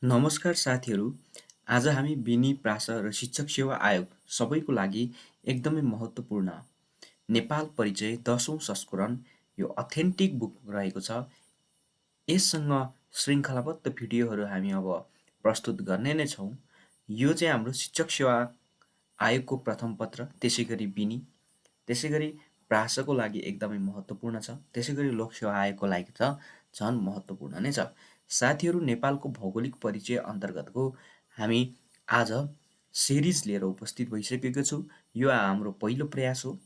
नमस्कार साथीहरू। आज हामी बिनी प्रास र शिक्षक सेवा आयोग सबैको लागि एकदमै महत्त्वपूर्ण नेपाल परिचय 10औं संस्करण यो अथेन्टिक बुक रहेको छ। यससँग श्रृङ्खलाबद्ध भिडियोहरू हामी अब प्रस्तुत गर्ने नै छौँ। यो चाहिँ हाम्रो शिक्षक सेवा आयोगको प्रथम पत्र, त्यसैगरी बिनी, त्यसैगरी प्रासको लागि एकदमै महत्त्वपूर्ण छ, त्यसैगरी लोकसेवा आयोगको लागि त झन् महत्त्वपूर्ण नै छ। साथीहरू, नेपालको भौगोलिक परिचय अन्तर्गतको हामी आज सिरिज लिएर उपस्थित भइसकेको छु। यो हाम्रो पहिलो प्रयास हो।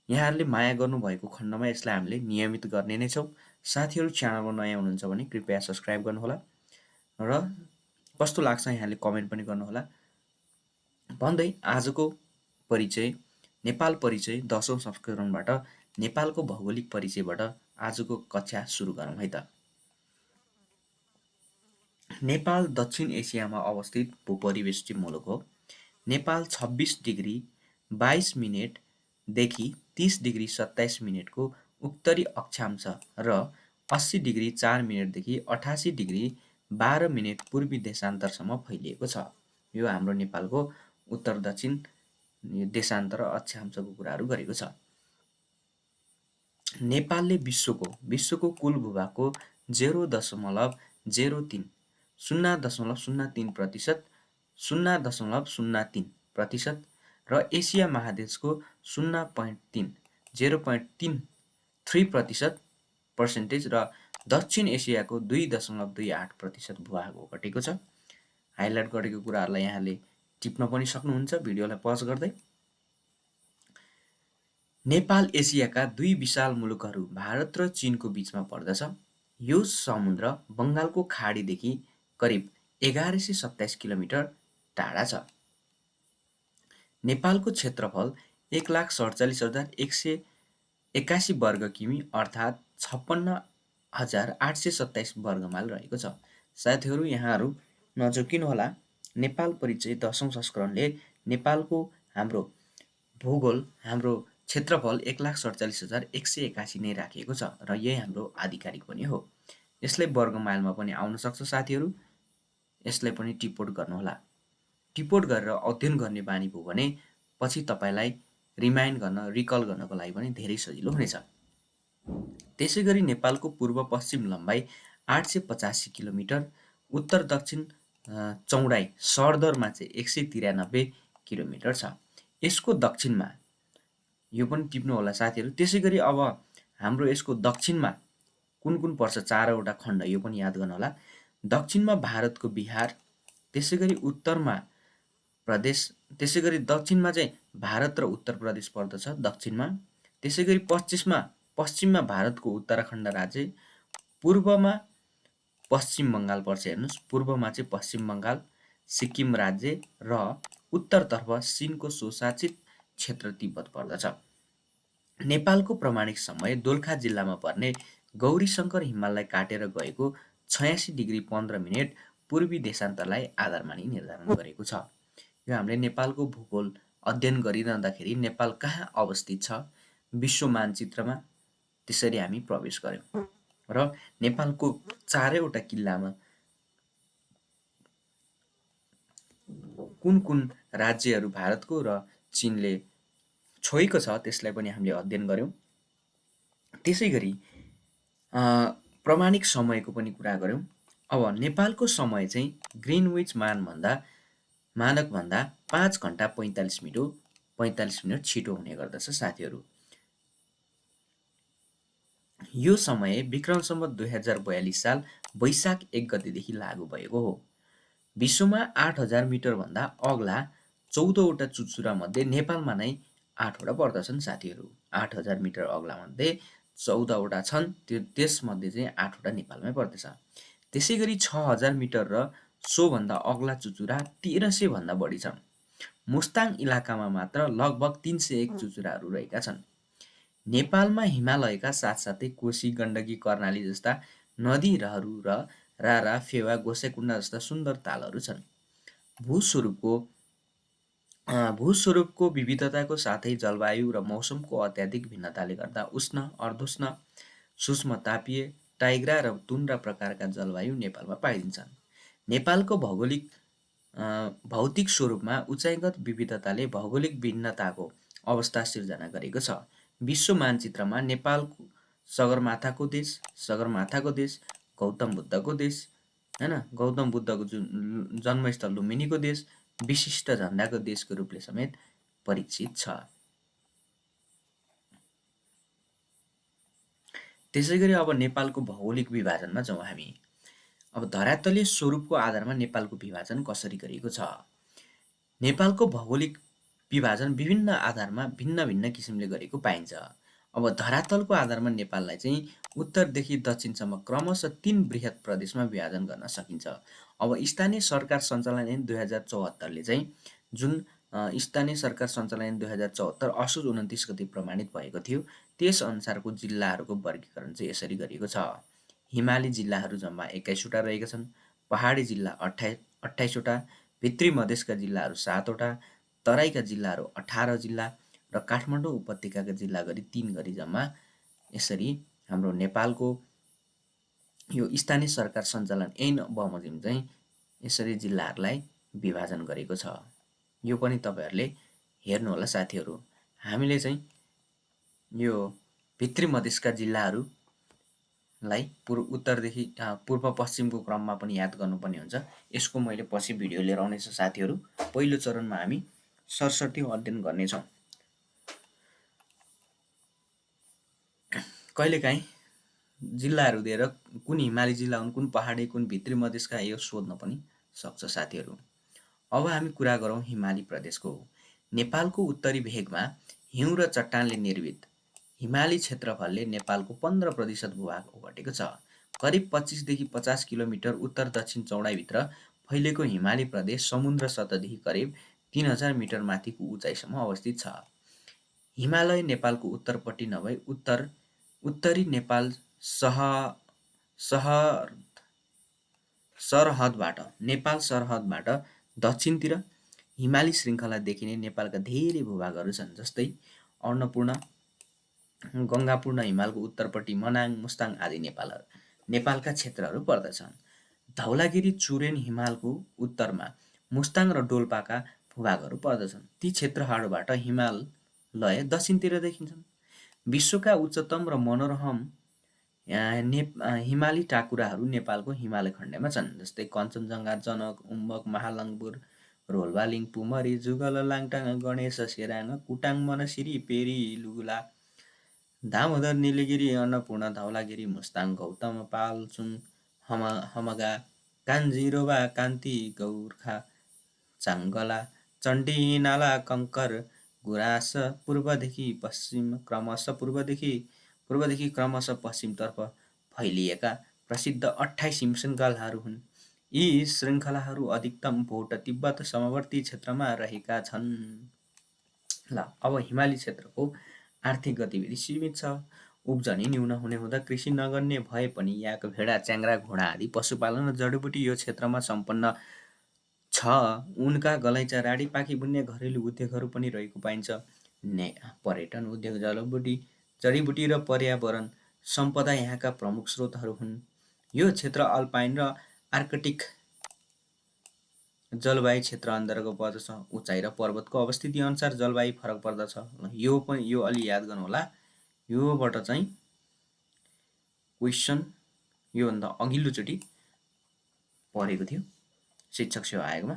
यहाँहरूले माया गर्नुभएको खण्डमा यसलाई हामीले नियमित गर्ने नै छौँ। साथीहरू, च्यानलमा नयाँ हुनुहुन्छ भने कृपया सब्सक्राइब गर्नुहोला र कस्तो लाग्छ यहाँले कमेन्ट पनि गर्नुहोला भन्दै आजको परिचय नेपाल परिचय 10औं संस्करणबाट नेपालको भौगोलिक परिचयबाट आजको कक्षा सुरु गरौँ है त। नेपाल दक्षिण एसियामा अवस्थित भूपरिवेष्टि मुलुक हो। नेपाल 26 डिग्री 22 मिनेटदेखि 30 डिग्री 27 मिनेटको उत्तरी अक्षांश र 80 डिग्री 4 मिनेटदेखि 88 डिग्री 12 मिनेट पूर्वी देशान्तरसम्म फैलिएको छ। यो हाम्रो नेपालको उत्तर दक्षिण देशान्तर अक्षांशको कुराहरू गरेको छ। नेपालले विश्वको कुल भूभागको 0.03 0.03%, 0.03% र एसिया महादेशको 0.3% पर्सेन्टेज र दक्षिण एसियाको 2.28% भूभाग ओगटेको छ। हाइलाइट गरेको कुराहरूलाई यहाँले टिप्न पनि सक्नुहुन्छ भिडियोलाई पज गर्दै। नेपाल एसियाका दुई विशाल मुलुकहरू भारत र चीनको बीचमा पर्दछ। यो समुद्र बङ्गालको खाडीदेखि करिब 1127 किलोमिटर टाढा छ। नेपालको क्षेत्रफल 1,47,181 वर्ग किमी अर्थात् 56,827 वर्ग माइल रहेको छ। साथीहरू, यहाँहरू नचुकिनुहोला। नेपाल परिचय 10औं संस्करणले नेपालको हाम्रो भूगोल, हाम्रो क्षेत्रफल 1,47,181 नै राखिएको छ र यही हाम्रो आधिकारिक पनि हो। यसले वर्ग माइलमा पनि आउन सक्छ साथीहरू। यसलाई पनि टिपोट गर्नुहोला। टिपोट गरेर अध्ययन गर्ने बानी भयो भने पछि तपाईँलाई रिमाइन्ड गर्न, रिकल गर्नको लागि पनि धेरै सजिलो हुनेछ। त्यसैगरी नेपालको पूर्व पश्चिम लम्बाइ 885 किलोमिटर, उत्तर दक्षिण चौडाइ सरदरमा चाहिँ 193 किलोमिटर छ। यसको दक्षिणमा यो पनि टिप्नु होला साथीहरू। त्यसैगरी अब हाम्रो यसको दक्षिणमा कुन कुन पर्छ, 4वटा खण्ड, यो पनि याद गर्नुहोला। दक्षिणमा भारतको बिहार, त्यसैगरी उत्तरमा प्रदेश, त्यसैगरी दक्षिणमा चाहिँ भारत र उत्तर प्रदेश पर्दछ दक्षिणमा। त्यसैगरी पश्चिममा भारतको उत्तराखण्ड राज्य, पूर्वमा पश्चिम बङ्गाल पर्छ। हेर्नुहोस्, पूर्वमा चाहिँ पश्चिम बङ्गाल, सिक्किम राज्य र उत्तरतर्फ चीनको स्वशासित क्षेत्र तिब्बत पर्दछ। नेपालको प्रमाणिक समय दोलखा जिल्लामा पर्ने गौरीशङ्कर हिमाललाई काटेर गएको 86 डिग्री 15 मिनेट पूर्वी देशान्तरलाई आधार मानि निर्धारण गरेको छ। यो हामीले नेपालको भूगोल अध्ययन गरिरहँदाखेरि नेपाल कहाँ अवस्थित छ विश्व मानचित्रमा, त्यसरी हामी प्रवेश गर्यौँ र नेपालको 4वटा किल्लामा कुन कुन राज्यहरू भारतको र चीनले छोएको छ त्यसलाई पनि हामीले अध्ययन गर्यौँ। त्यसैगरी प्रमाणिक समयको पनि कुरा गर्यौँ। अब नेपालको समय चाहिँ ग्रिनविच मानकभन्दा 5 घण्टा 45 मिनट छिटो हुने गर्दछ साथीहरू। यो समय विक्रम सम्वत 2042 साल वैशाख 1 गतेदेखि लागू भएको हो। विश्वमा 8000 मिटरभन्दा अग्ला 14वटा चुचुरामध्ये नेपालमा नै 8वटा पर्दछन् साथीहरू। 8000 मिटर अग्लामध्ये 14वटा छन्, त्यसमध्ये चाहिँ 8वटा नेपालमै पर्दछ। त्यसैगरी 6000 मिटर र सोभन्दा अग्ला चुचुरा 1300 भन्दा बढी छन्। मुस्ताङ इलाकामा मात्र लगभग 301 चुचुराहरू रहेका छन्। नेपालमा हिमालयका साथसाथै कोशी, गण्डकी, कर्णाली जस्ता नदीहरू र रारा, फेवा, गोसाइँकुण्डा जस्ता सुन्दर तालहरू छन्। भूस्वरूपको विविधताको साथै जलवायु र मौसमको अत्याधिक भिन्नताले गर्दा उष्ण, अर्धोष्ण, सूक्ष्म तापीय, टाइग्रा र तुन्द्रा प्रकारका जलवायु नेपालमा पाइन्छन्। नेपालको भौतिक स्वरूपमा उचाइगत विविधताले भौगोलिक भिन्नताको अवस्था सिर्जना गरेको छ। विश्व मानचित्रमा नेपाल सगरमाथाको देश, गौतम बुद्धको देश, होइन, गौतम बुद्धको जुन जन्मस्थल लुम्बिनीको देश, विशिष्ट झन्डाको देशको रूपले समेत परिचित छ। त्यसै गरी अब नेपालको भौगोलिक विभाजनमा जाउँ हामी। अब धरातलीय स्वरूपको आधारमा नेपालको विभाजन कसरी गरिएको छ? नेपालको भौगोलिक विभाजन विभिन्न आधारमा भिन्न भिन्न किसिमले गरेको पाइन्छ। अब धरातलको आधारमा नेपाललाई चाहिँ उत्तरदेखि दक्षिणसम्म क्रमशः 3 बृहत प्रदेशमा विभाजन गर्न सकिन्छ। अब स्थानीय सरकार सञ्चालन ऐन 2074ले चाहिँ जुन स्थानीय सरकार सञ्चालन ऐन 2074 असोज 29 गते प्रमाणित भएको थियो, त्यस अनुसारको जिल्लाहरूको वर्गीकरण चाहिँ यसरी गरिएको छ। हिमाली जिल्लाहरू जम्मा 21 वटा रहेका छन्, पहाडी जिल्ला 28 वटा, भित्री मधेसका जिल्लाहरू 7 वटा, तराईका जिल्लाहरू 18 जिल्ला र काठमाडौँ उपत्यकाका जिल्ला गरी 3 गरी जम्मा यसरी हाम्रो नेपालको यो स्थानीय सरकार सञ्चालन ऐन बमोजिम चाहिँ यसरी जिल्लाहरूलाई विभाजन गरेको छ। यो पनि तपाईँहरूले हेर्नुहोला साथीहरू। हामीले चाहिँ यो भित्री मधेसका जिल्लाहरूलाई उत्तरदेखि पूर्व पश्चिमको क्रममा पनि याद गर्नुपर्ने हुन्छ। यसको मैले पछि भिडियो लिएर आउनेछु साथीहरू। पहिलो चरणमा हामी सरसर्ती अध्ययन गर्नेछौँ। कहिलेकाहीँ जिल्लाहरू दिएर कुन हिमाली जिल्ला हुन्, कुन पहाडी, कुन भित्री मधेसका, यो सोध्न पनि सक्छ साथीहरू। अब हामी कुरा गरौँ हिमाली प्रदेशको। नेपालको उत्तरी भेगमा हिउँ र चट्टानले निर्मित हिमाली क्षेत्रफलले नेपालको 15% भूभाग ओगटेको छ। करिब 25देखि 50 किलोमिटर उत्तर दक्षिण चौडाइभित्र फैलेको हिमाली प्रदेश समुद्र सतहदेखि करिब 3000 मिटर माथिको उचाइसम्म अवस्थित छ। हिमालय नेपालको उत्तरपट्टि नभई उत्तरी नेपाल सरहदबाट दक्षिणतिर हिमाली श्रृङ्खला देखिने नेपालका धेरै भूभागहरू छन्, जस्तै अन्नपूर्ण, गङ्गापूर्ण हिमालको उत्तरपट्टि मनाङ, मुस्ताङ आदि नेपालका क्षेत्रहरू पर्दछन्। धौलागिरी चुरेन हिमालको उत्तरमा मुस्ताङ र डोल्पाका भूभागहरू पर्दछन्। ती क्षेत्रहरूबाट हिमालय दक्षिणतिर देखिन्छन्। विश्वका उच्चतम र मनोरम हिमाली टाकुराहरू नेपालको हिमालय खण्डमा छन्, जस्तै कञ्चनजङ्घा, जनक, उम्बक, महालङ्गुर, रोल्पालिङ, पुमरी, जुगल, लाङटाङ, गणेश, सेराङ, कुटाङ, मनसिरी, पेरी, लुगुला, दामोदर, नीलगिरी, अन्नपूर्ण, धौलागिरी, मुस्ताङ, गौतम, पालचुङ, हमगा, कान्जिरोबा, कान्ति, गौरखा, चाङ्गला, चण्डी, नाला, कङ्कर, गुराँस, पूर्वदेखि क्रमशः पश्चिमतर्फ फैलिएका प्रसिद्ध 28 हिमशृङ्खलाहरू हुन्। यी श्रृङ्खलाहरू अधिकतम भोट तिब्बत समवर्ती क्षेत्रमा रहेका छन्। ल, अब हिमाली क्षेत्रको आर्थिक गतिविधि सीमित छ। उब्जनी न्यून हुने हुँदा कृषि नगर्ने भए पनि यहाँको भेडा, च्याङ्ग्रा, घोडा आदि पशुपालन र जडीबुटी यो क्षेत्रमा सम्पन्न छ। उनका गलैँचा, राडी, पाखी बुन्ने घरेलु उद्योगहरू पनि रहेको पाइन्छ। पर्यटन उद्योग, जडीबुटी र पर्यावरण सम्पदा यहाँका प्रमुख स्रोतहरू हुन्। यो क्षेत्र अल्पाइन र आर्कटिक जलवायु क्षेत्र अन्तर्गत पर्दछ। उचाइ र पर्वतको अवस्थिति अनुसार जलवायु फरक पर्दछ। यो अलि याद गर्नुहोला। योबाट चाहिँ क्वेसन योभन्दा अघिल्लोचोटि परेको थियो शिक्षक सेवा आयोगमा।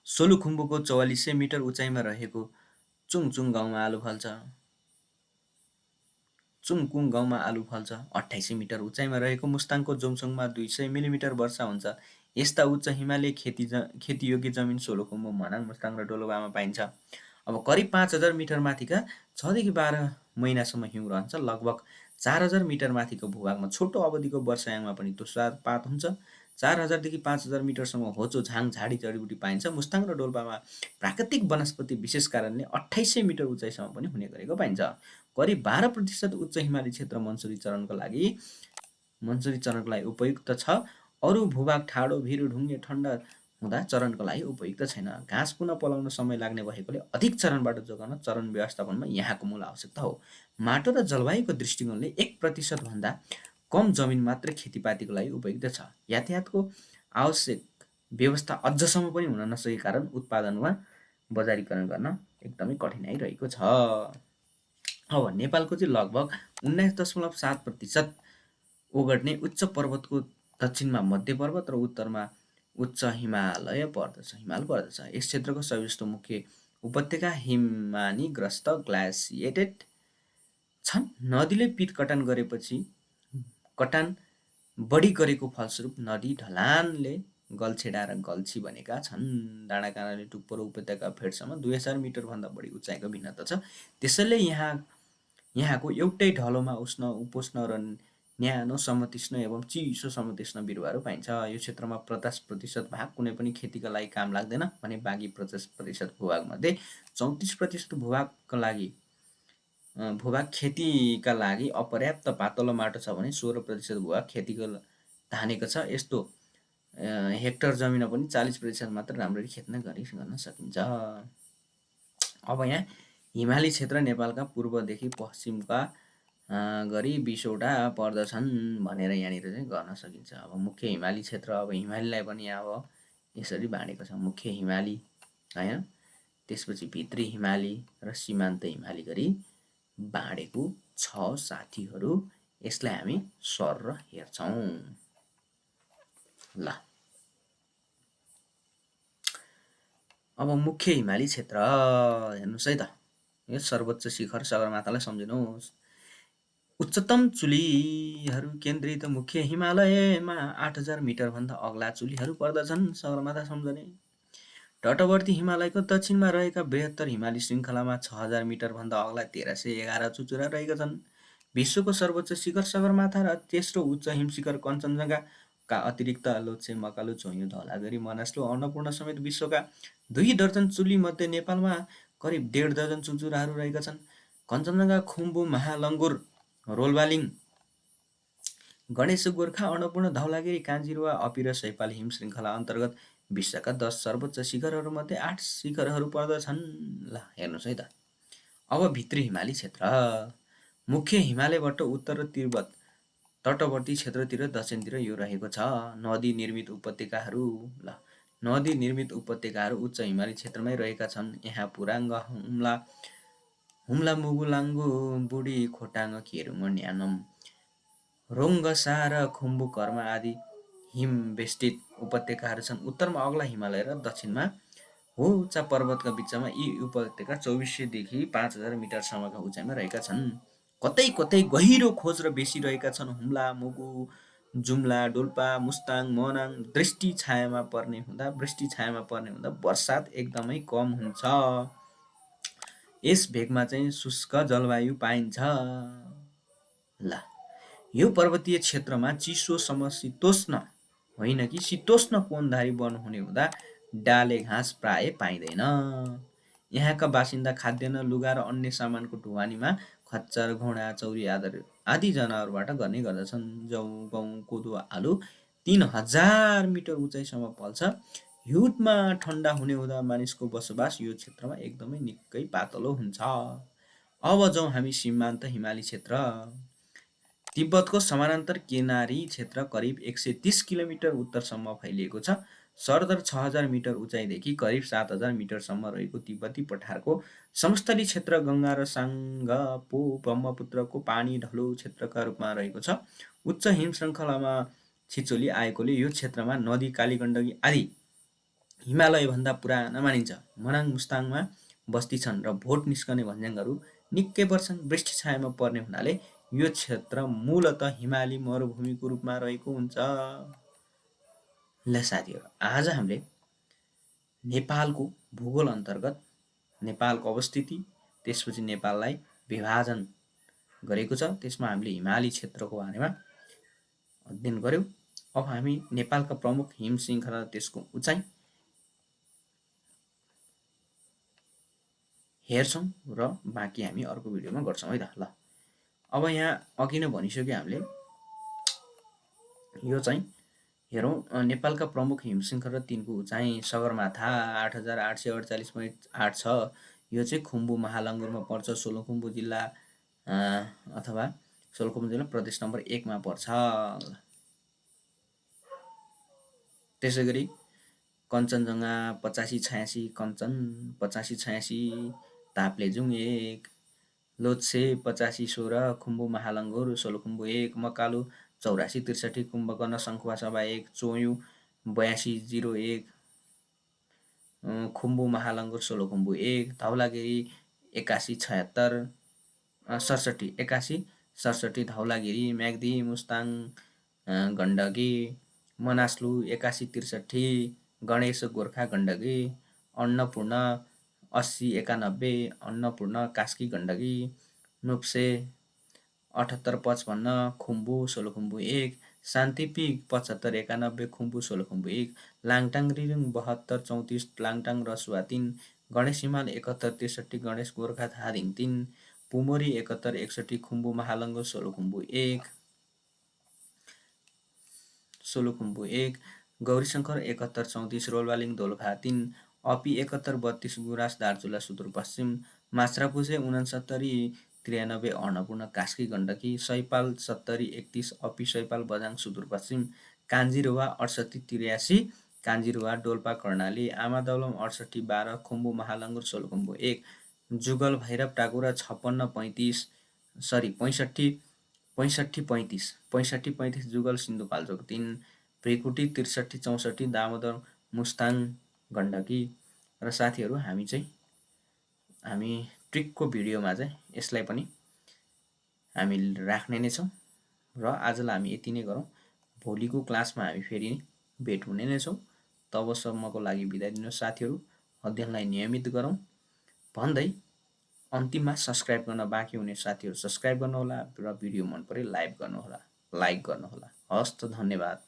सोलुखुम्बुको 4400 मिटर उचाइमा रहेको चुङचुङ गाउँमा आलु फल्छ। 2800 मिटर उचाइमा रहेको मुस्ताङको जोमसोङमा 200 मिलिमिटर वर्षा हुन्छ। यस्ता उच्च हिमालय खेतीयोग्य जमिन सोलुखुम्बु, मनाङ, मुस्ताङ र डोलुवामा पाइन्छ। अब करिब 5000 मिटर माथिका 6 देखि 12 महिनासम्म हिउँ रहन्छ। लगभग 4000 मिटर माथिको भूभागमा छोटो अवधिको वर्षायाममा पनि तुषारपात हुन्छ। 4000 देखि 5000 मिटरसम्म होचो, झाङ, झाडी, जडीबुटी पाइन्छ। मुस्ताङ र डोल्पामा प्राकृतिक वनस्पति विशेष कारणले 2800 मिटर उचाइसम्म पनि हुने गरेको पाइन्छ। करिब 12% उच्च हिमाली क्षेत्र मन्सुरी चरणको लागि उपयुक्त छ। अरू भूभाग ठाडो, भिर, ढुङ्गे, ठन्डा हुँदा चरणको लागि उपयुक्त छैन। घाँस पुनः पलाउन समय लाग्ने भएकोले अधिक चरणबाट जोगाउन चरण व्यवस्थापनमा यहाँको मूल आवश्यकता हो। माटो र जलवायुको दृष्टिकोणले 1% भन्दा कम जमिन मात्र खेतीपातीको लागि उपयुक्त छ। यातायातको आवश्यक व्यवस्था अझसम्म पनि हुन नसकेको कारण उत्पादनमा बजारीकरण गर्न एकदमै कठिनाइ रहेको छ। अब नेपालको चाहिँ लगभग 19.7% ओगट्ने उच्च पर्वतको दक्षिणमा मध्य पर्वत र उत्तरमा उच्च हिमाल पर्दछ। यस क्षेत्रको सबैजस्तो मुख्य उपत्यका हिमानीग्रस्त ग्लासिएटेड छन्। नदीले पिट कटान बढी गरेको फलस्वरूप नदी ढलानले गल्छेडा र गल्छी बनेका छन्। डाँडाकाँडाले टुप्पो र उपत्यका फेदसम्म 2000 मिटरभन्दा बढी उचाइको भिन्नता छ। त्यसैले यहाँको एउटै ढलोमा उष्ण, उपोष्ण र न्यानो समशीतोष्ण एवं चिसो समशीतोष्ण बिरुवाहरू पाइन्छ। यो क्षेत्रमा 50% भाग कुनै पनि खेतीका लागि काम लाग्दैन भने बाँकी 50% भूभागमध्ये 34% भूभाग खेतीका लागि अपर्याप्त पातलो माटो छ भने 16% भूभाग खेतीको धानेको छ। यस्तो हेक्टर जमिनमा पनि 40% मात्र राम्ररी खेत्न गर्न सकिन्छ। अब यहाँ हिमाली क्षेत्र नेपालका पूर्वदेखि पश्चिमका गरी 20वटा पर्दछन् भनेर यहाँनिर चाहिँ गर्न सकिन्छ। अब मुख्य हिमाली क्षेत्र, अब हिमालीलाई पनि अब यसरी बाँडेको छ, मुख्य हिमाली होइन, त्यसपछि भित्री हिमाली र सीमान्त हिमाली गरी बाँडेको छ साथीहरू। यसलाई हामी सर हेर्छौँ। ल अब मुख्य हिमाली क्षेत्र हेर्नुहोस् है त, यो सर्वोच्च शिखर सगरमाथालाई सम्झिनुहोस्। उच्चतम चुलीहरू केन्द्रित मुख्य हिमालयमा 8000 मिटरभन्दा अग्ला चुलीहरू पर्दछन्। सगरमाथा सम्झने। तटवर्ती हिमालयको दक्षिणमा रहेका बृहत्तर हिमाली श्रृङ्खलामा 6000 मिटरभन्दा अग्ला 1311 चुचुरा रहेका छन्। विश्वको सर्वोच्च शिखर सगरमाथा र तेस्रो उच्च हिमशिखर कञ्चनजङ्घाका अतिरिक्त लोछे, मकालु, चोइयो, धौलागिरी, मनासलु, अन्नपूर्ण समेत विश्वका 2 दर्जन चुलीमध्ये नेपालमा करिब 1.5 दर्जन चुचुराहरू रहेका छन्। कञ्चनजङ्घा, खुम्बु, महालङ्गुर, रोलबालिङ, गणेश गोर्खा, अन्नपूर्ण, धौलागिरी, काञ्जिरवा, अपी र सैपाल हिम श्रृङ्खला अन्तर्गत विश्वका 10 सर्वोच्च शिखरहरूमध्ये 8 शिखरहरू पर्दछन्। ल हेर्नुहोस् है त। अब भित्री हिमाली क्षेत्र मुख्य हिमालयबाट उत्तर र तिब्बत तटवर्ती क्षेत्रतिर दक्षिणतिर यो रहेको छ। नदी निर्मित उपत्यकाहरू उच्च हिमाली क्षेत्रमै रहेका छन्। यहाँ पुराङ्ग, हुम्ला, मुगुलाङ्गु, बुढी खोटाङ, केरुङ, न्यानम, रोङ्गसा र खुम्बु कर्मा आदि हिमवेष्टित उपत्यकाहरू छन्। उत्तरमा अग्ला हिमालय र दक्षिणमा होचा पर्वतका बिचमा यी उपत्यका 2400 देखि 5000 मिटरसम्मका उचाइमा रहेका छन्। कतै कतै गहिरो खोज र बेसी रहेका छन्। हुम्ला, मुगु, जुम्ला, डोल्पा, मुस्ताङ, मनाङ वृष्टि छायामा पर्ने हुँदा वर्षात एकदमै कम हुन्छ। यस भेगमा चाहिँ शुष्क जलवायु पाइन्छ। ल यो पर्वतीय क्षेत्रमा चिसो समशीतोष्ण होइन कि शीतोष्ण कोणधारी वन हुने हुँदा डाले घाँस प्राय पाइँदैन। यहाँका बासिन्दा खाद्यान्न, लुगा र अन्य सामानको ढुवानीमा खच्चर, घोडा, चौरी आदि जनावरबाट गर्ने गर्दछन्। जौ, गहुँ, कोदो, आलु 3000 मिटर उचाइसम्म फल्छ। हिउँदमा ठन्डा हुने हुँदा मानिसको बसोबास यो क्षेत्रमा एकदमै निकै पातलो हुन्छ। अब जाउँ हामी सीमान्त हिमाली क्षेत्र। तिब्बतको समानान्तर किनारी क्षेत्र करिब 130 किलोमिटर उत्तरसम्म फैलिएको छ। सरदर 6000 मिटर उचाइदेखि करिब 7000 मिटरसम्म रहेको तिब्बती पठारको समस्थली क्षेत्र गङ्गा र साङ्गपो ब्रह्मपुत्रको पानी ढलो क्षेत्रका रूपमा रहेको छ। उच्च हिम श्रृङ्खलामा छिचोली आएकोले यो क्षेत्रमा नदी, कालीगण्डकी आदि हिमालयभन्दा पुराना मानिन्छ। मनाङ, मुस्ताङमा बस्ती छन् र भोट निस्कने भन्ज्याङहरू निकै पर्छन्। वृष्टि छायामा पर्ने हुनाले यो क्षेत्र मूलत हिमाली मरुभूमिको रूपमा रहेको हुन्छ। ल साथीहरू, आज हामीले नेपालको भूगोल अन्तर्गत नेपालको अवस्थिति, त्यसपछि नेपाललाई विभाजन गरेको छ, त्यसमा हामीले हिमाली क्षेत्रको बारेमा अध्ययन गर्यौँ। अब हामी नेपालका प्रमुख हिम श्रृङ्खला त्यसको उचाइ हेर्छौँ र बाँकी हामी अर्को भिडियोमा गर्छौँ है त। ल अब यहाँ अघि नै भनिसक्यो हामीले, यो चाहिँ हेरौँ नेपालका प्रमुख हिम श्रृङ्खला र तिनको उचाइ। सगरमाथा 8848.8 छ। यो चाहिँ खुम्बु महालङ्गुरमा पर्छ। सोलुखुम्बु जिल्ला अथवा सोलुखुम्बु जिल्ला प्रदेश नम्बर 1 मा पर्छ। त्यसै गरी कञ्चनजङ्घा 85-86, कञ्चन 85-86, ताप्लेजुङ 1, लोछे 85-16, खुम्बु महालङ्गुर सोलुखुम्बु 1, मकालु 84-63, कुम्भकर्ण सङ्खुवा सभा 1, चोयु 82-01, खुम्बु महालङ्गुर सोलुखुम्बु 1, धौलागिरी 81-76, 87 धौलागिरी, म्याग्दी मुस्ताङ गण्डकी, मनासलु 81-63, गणेश गोर्खा गण्डकी, अन्नपूर्ण 80-91, अन्नपूर्ण कास्की गण्डकी, नुप्से 78-55, खुम्बु सोलुखुम्बु 1, शान्तिपिक 75-91, खुम्बु सोलुखुम्बु 1, लाङटाङ रिरुङ 72-34, लाङटाङ रसुवा 3, गणेश हिमाल 71-63, गणेश गोर्खा धादिङ 3, पुमोरी 71-61, खुम्बु महालङ्गुर सोलुखुम्बु 1, गौरीशङ्कर 71-34, रोल्पालिङ दोलखा 3, अपी 71-32, गुराँस दार्चुला सुदूरपश्चिम, माछ्रापुछे 69-93, अन्नपूर्ण कास्की गण्डकी, सैपाल 70-31, अपी सैपाल बझाङ सुदूरपश्चिम, कान्जिरुवा 68-83, कान्जिरुवा डोल्पा कर्णाली, आमादौलम 68-12, खुम्बु महालङ्गुर सोलुखुम्बु 1, जुगल भैरव टाकुरा 65-35, जुगल सिन्धुपाल्चोक 3, भ्रिकुटी 63-64, दामोदर मुस्ताङ गण्डकी। र साथीहरू हामी ट्रिकको भिडियोमा चाहिँ यसलाई पनि हामी राख्ने नै छौँ र आजलाई हामी यति नै गरौँ। भोलिको क्लासमा हामी फेरि भेट हुने नै छौँ। तबसम्मको लागि बिदा दिनुहोस् साथीहरू। अध्ययनलाई नियमित गरौँ भन्दै अन्तिममा सब्सक्राइब गर्न बाँकी हुने साथीहरू सब्सक्राइब गर्नुहोला र भिडियो मन परे लाइक गर्नुहोला। हस्त धन्यवाद।